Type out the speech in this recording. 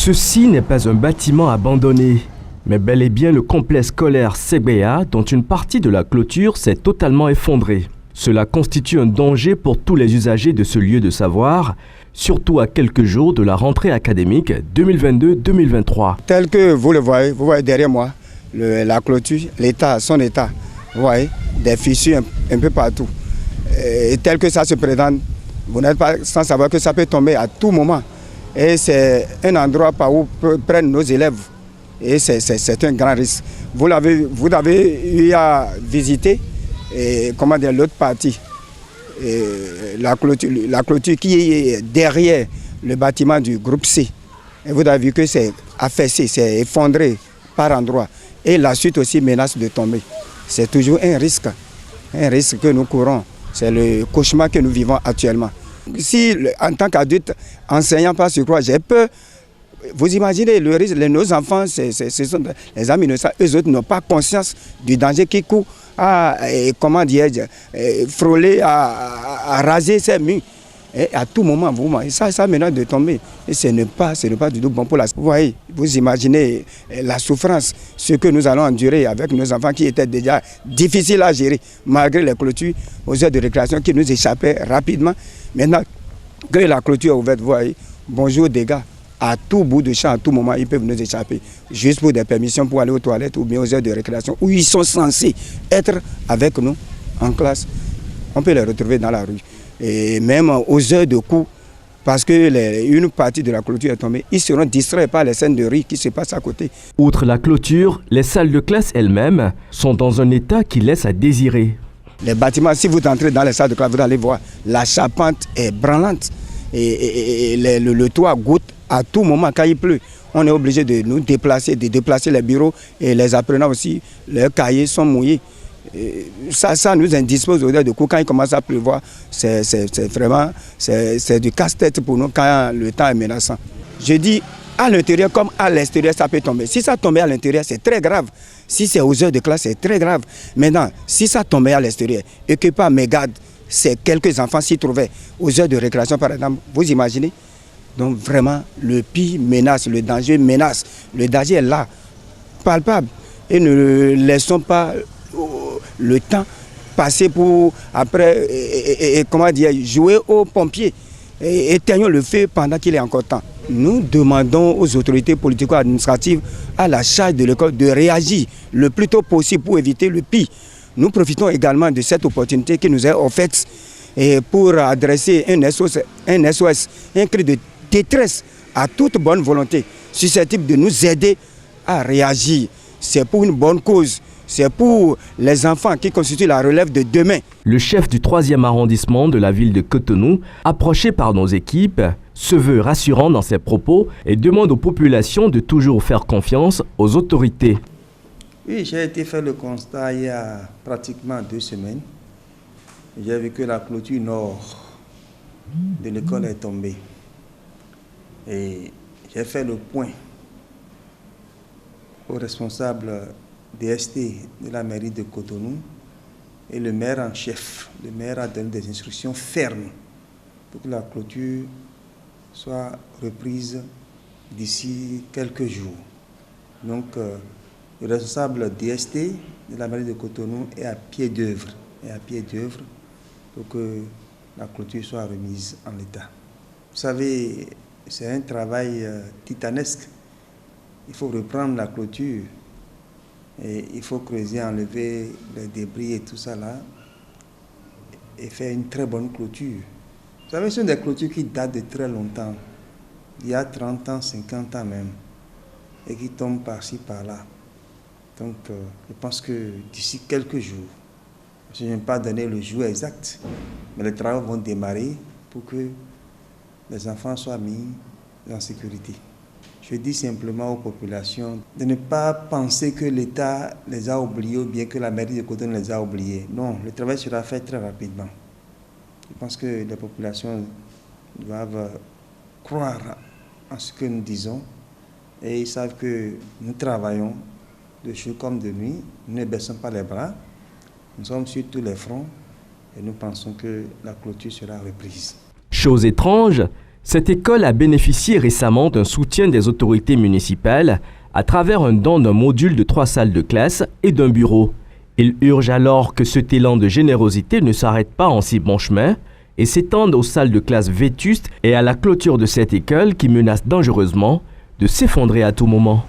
Ceci n'est pas un bâtiment abandonné, mais bel et bien le complexe scolaire Segbea dont une partie de la clôture s'est totalement effondrée. Cela constitue un danger pour tous les usagers de ce lieu de savoir, surtout à quelques jours de la rentrée académique 2022-2023. Tel que vous voyez derrière moi, la clôture, son état, vous voyez, des fissures un peu partout. Et tel que ça se présente, vous n'êtes pas sans savoir que ça peut tomber à tout moment. Et c'est un endroit par où prennent nos élèves. Et c'est un grand risque. Vous avez eu à visiter l'autre partie, la clôture qui est derrière le bâtiment du groupe C. Et vous avez vu que c'est affaissé, c'est effondré par endroits. Et la suite aussi menace de tomber. C'est toujours un risque que nous courons. C'est le cauchemar que nous vivons actuellement. Si, en tant qu'adulte, enseignant par surcroît, j'ai peur. Vous imaginez le risque, nos enfants, ce sont les amis innocents, eux autres n'ont pas conscience du danger qui court à, frôler, à raser ces murs. Et à tout moment, ça menace de tomber. Et ce n'est pas du tout bon pour la... Vous voyez, vous imaginez la souffrance, ce que nous allons endurer avec nos enfants qui étaient déjà difficiles à gérer, malgré les clôtures aux heures de récréation qui nous échappaient rapidement. Maintenant que la clôture est ouverte, vous voyez, bonjour dégâts. À tout bout de champ, à tout moment, ils peuvent nous échapper. Juste pour des permissions pour aller aux toilettes ou bien aux heures de récréation, où ils sont censés être avec nous en classe. On peut les retrouver dans la rue. Et même aux heures de cours, parce qu'une partie de la clôture est tombée, ils seront distraits par les scènes de rue qui se passent à côté. Outre la clôture, les salles de classe elles-mêmes sont dans un état qui laisse à désirer. Les bâtiments, si vous entrez dans les salles de classe, vous allez voir, la charpente est branlante et le toit goutte à tout moment quand il pleut. On est obligé de nous déplacer, les bureaux et les apprenants aussi, leurs cahiers sont mouillés. Ça nous indispose aux heures de cours. Quand il commence à pleuvoir, c'est du casse-tête pour nous quand le temps est menaçant. Je dis, à l'intérieur comme à l'extérieur, ça peut tomber. Si ça tombait à l'intérieur, c'est très grave. Si c'est aux heures de classe, c'est très grave. Maintenant, si ça tombait à l'extérieur et que par mégarde, c'est quelques enfants s'y trouvaient aux heures de récréation, par exemple, vous imaginez? Donc vraiment, le pire menace, le danger menace. Le danger est là, palpable. Et ne laissons pas le temps passer pour, après, jouer aux pompiers. Éteignons le feu pendant qu'il est encore temps. Nous demandons aux autorités politico-administratives à la charge de l'école de réagir le plus tôt possible pour éviter le pire. Nous profitons également de cette opportunité qui nous est offerte pour adresser un SOS, un cri de détresse à toute bonne volonté susceptible de nous aider à réagir. C'est pour une bonne cause. C'est pour les enfants qui constituent la relève de demain. Le chef du 3e arrondissement de la ville de Cotonou, approché par nos équipes, se veut rassurant dans ses propos et demande aux populations de toujours faire confiance aux autorités. Oui, j'ai été faire le constat il y a pratiquement 2 semaines. J'ai vu que la clôture nord de l'école est tombée. Et j'ai fait le point aux responsables DST de la mairie de Cotonou et le maire en chef. Le maire a donné des instructions fermes pour que la clôture soit reprise d'ici quelques jours. Donc, le responsable DST de la mairie de Cotonou est à pied d'œuvre pour que la clôture soit remise en état. Vous savez, c'est un travail titanesque. Il faut reprendre la clôture. Et il faut creuser, enlever les débris et tout ça là, et faire une très bonne clôture. Vous savez, ce sont des clôtures qui datent de très longtemps, il y a 30 ans, 50 ans même, et qui tombent par-ci, par-là. Donc, je pense que d'ici quelques jours, je n'ai pas donné le jour exact, mais les travaux vont démarrer pour que les enfants soient mis en sécurité. Je dis simplement aux populations de ne pas penser que l'État les a oubliés ou bien que la mairie de Cotonou les a oubliés. Non, le travail sera fait très rapidement. Je pense que les populations doivent croire en ce que nous disons et ils savent que nous travaillons de jour comme de nuit. Nous ne baissons pas les bras. Nous sommes sur tous les fronts et nous pensons que la clôture sera reprise. Chose étrange, Cette école a bénéficié récemment d'un soutien des autorités municipales à travers un don d'un module de 3 salles de classe et d'un bureau. Il urge alors que cet élan de générosité ne s'arrête pas en si bon chemin et s'étende aux salles de classe vétustes et à la clôture de cette école qui menace dangereusement de s'effondrer à tout moment.